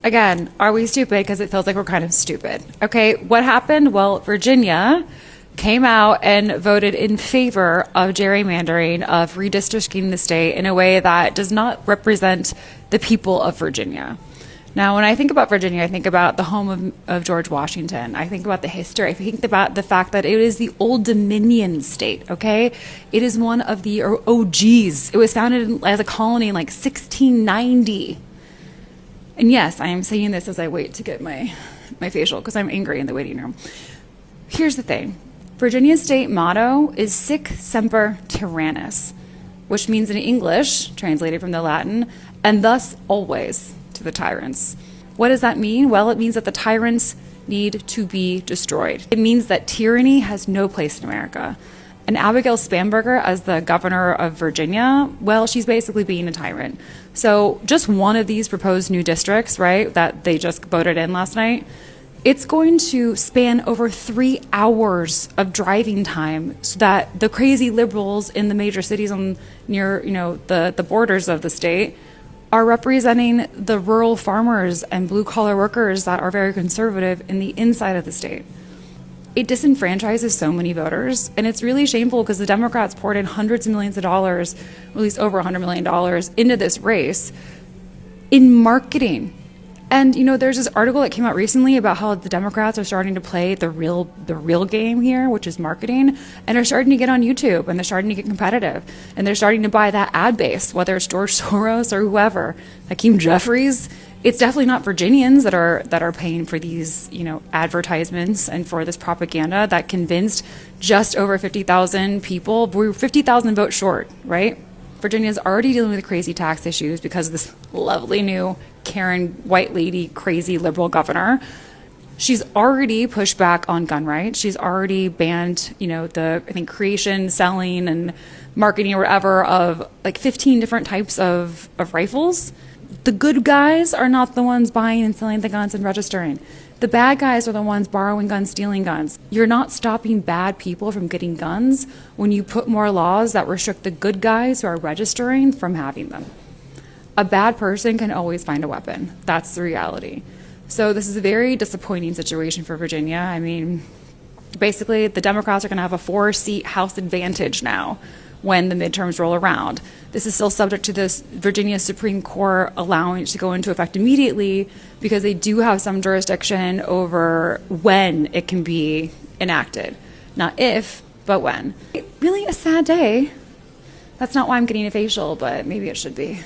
Again, are we stupid? Because it feels like we're kind of stupid. Okay, what happened? Well, Virginia came out and voted in favor of gerrymandering, of redistricting the state in a way that does not represent the people of Virginia. Now, when I think about Virginia, I think about the home of George Washington. I think about the history. I think about the fact that it is the Old Dominion state, okay? It is one of the OGs. It was founded as a colony in like 1690. And yes, I am saying this as I wait to get my facial because I'm angry in the waiting room. Here's the thing. Virginia's state motto is Sic Semper Tyrannis, which means in English, translated from the Latin, and thus always to the tyrants. What does that mean? Well, it means that the tyrants need to be destroyed. It means that tyranny has no place in America. And Abigail Spanberger, as the governor of Virginia, well, she's basically being a tyrant. So just one of these proposed new districts, right, that they just voted in last night, it's going to span over 3 hours of driving time so that the crazy liberals in the major cities near, the borders of the state are representing the rural farmers and blue-collar workers that are very conservative in the inside of the state. It disenfranchises so many voters, and it's really shameful because the Democrats poured in hundreds of millions of dollars, at least over $100 million, into this race in marketing. And, there's this article that came out recently about how the Democrats are starting to play the real game here, which is marketing, and are starting to get on YouTube, and they're starting to get competitive, and they're starting to buy that ad base, whether it's George Soros or whoever, Hakeem Jeffries. It's definitely not Virginians that are paying for these, advertisements and for this propaganda that convinced just over 50,000 people. We're 50,000 votes short, right? Virginia's already dealing with crazy tax issues because of this lovely new Karen white lady, crazy liberal governor. She's already pushed back on gun rights. She's already banned, creation, selling, and marketing or whatever of like 15 different types of rifles. The good guys are not the ones buying and selling the guns and registering. The bad guys are the ones borrowing guns, stealing guns. You're not stopping bad people from getting guns when you put more laws that restrict the good guys who are registering from having them. A bad person can always find a weapon. That's the reality. So this is a very disappointing situation for Virginia. I mean, basically, the Democrats are going to have a 4-seat House advantage now when the midterms roll around. This is still subject to this Virginia Supreme Court allowing it to go into effect immediately because they do have some jurisdiction over when it can be enacted. Not if, but when. Really a sad day. That's not why I'm getting a facial, but maybe it should be.